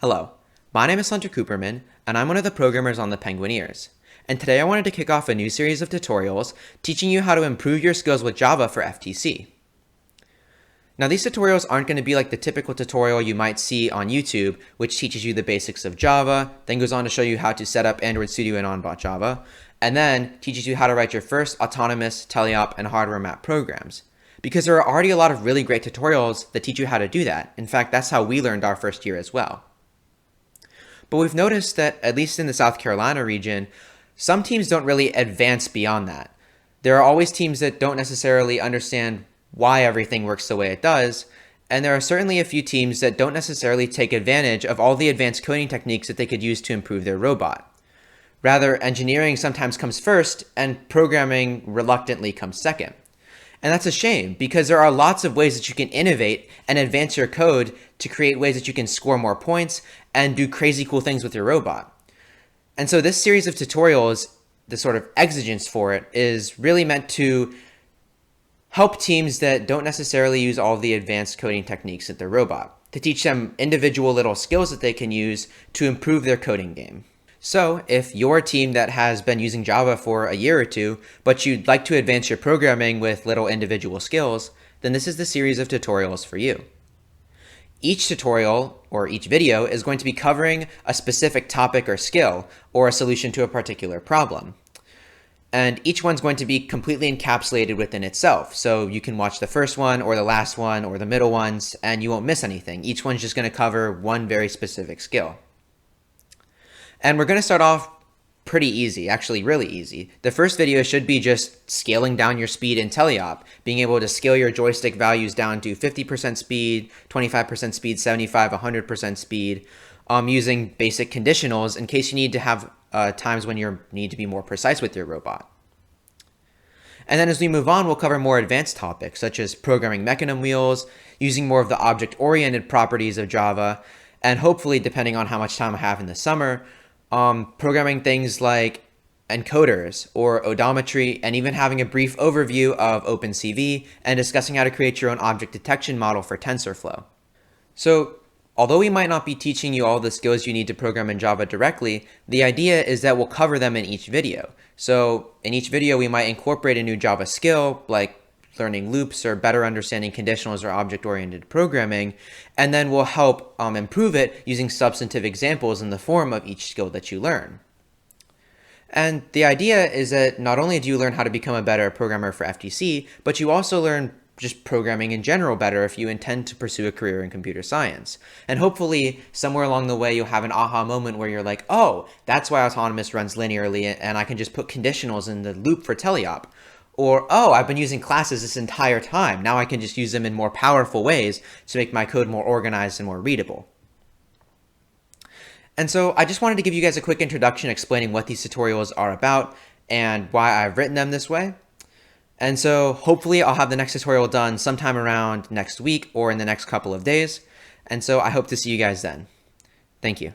Hello, my name is Hunter Cooperman, and I'm one of the programmers on the Penguineers. And today I wanted to kick off a new series of tutorials teaching you how to improve your skills with Java for FTC. Now these tutorials aren't going to be like the typical tutorial you might see on YouTube, which teaches you the basics of Java, then goes on to show you how to set up Android Studio in OnBot Java, and then teaches you how to write your first autonomous, teleop, and hardware map programs. Because there are already a lot of really great tutorials that teach you how to do that. In fact, that's how we learned our first year as well. But we've noticed that, at least in the South Carolina region, some teams don't really advance beyond that. There are always teams that don't necessarily understand why everything works the way it does, and there are certainly a few teams that don't necessarily take advantage of all the advanced coding techniques that they could use to improve their robot. Rather, engineering sometimes comes first, and programming reluctantly comes second. And that's a shame, because there are lots of ways that you can innovate and advance your code to create ways that you can score more points and do crazy cool things with your robot. And so this series of tutorials, the sort of exigence for it, is really meant to help teams that don't necessarily use all of the advanced coding techniques at their robot, to teach them individual little skills that they can use to improve their coding game. So if you're a team that has been using Java for a year or two, but you'd like to advance your programming with little individual skills, then this is the series of tutorials for you. Each tutorial, or each video, is going to be covering a specific topic or skill, or a solution to a particular problem. And each one's going to be completely encapsulated within itself. So you can watch the first one, or the last one, or the middle ones, and you won't miss anything. Each one's just going to cover one very specific skill. And we're going to start off pretty easy, actually really easy. The first video should be just scaling down your speed in teleop, being able to scale your joystick values down to 50% speed, 25% speed, 75, 100% speed, using basic conditionals in case you need to have times when you need to be more precise with your robot. And then as we move on, we'll cover more advanced topics, such as programming mechanism wheels, using more of the object-oriented properties of Java, and hopefully, depending on how much time I have in the summer, programming things like encoders or odometry, and even having a brief overview of OpenCV and discussing how to create your own object detection model for TensorFlow. So although we might not be teaching you all the skills you need to program in Java directly, the idea is that we'll cover them in each video. So in each video, we might incorporate a new Java skill, like learning loops or better understanding conditionals or object-oriented programming, and then we'll help improve it using substantive examples in the form of each skill that you learn. And the idea is that not only do you learn how to become a better programmer for FTC, but you also learn just programming in general better if you intend to pursue a career in computer science. And hopefully, somewhere along the way, you'll have an aha moment where you're like, oh, that's why autonomous runs linearly, and I can just put conditionals in the loop for teleop. Or, oh, I've been using classes this entire time. Now I can just use them in more powerful ways to make my code more organized and more readable. And so I just wanted to give you guys a quick introduction explaining what these tutorials are about and why I've written them this way. And so hopefully I'll have the next tutorial done sometime around next week or in the next couple of days. And so I hope to see you guys then. Thank you.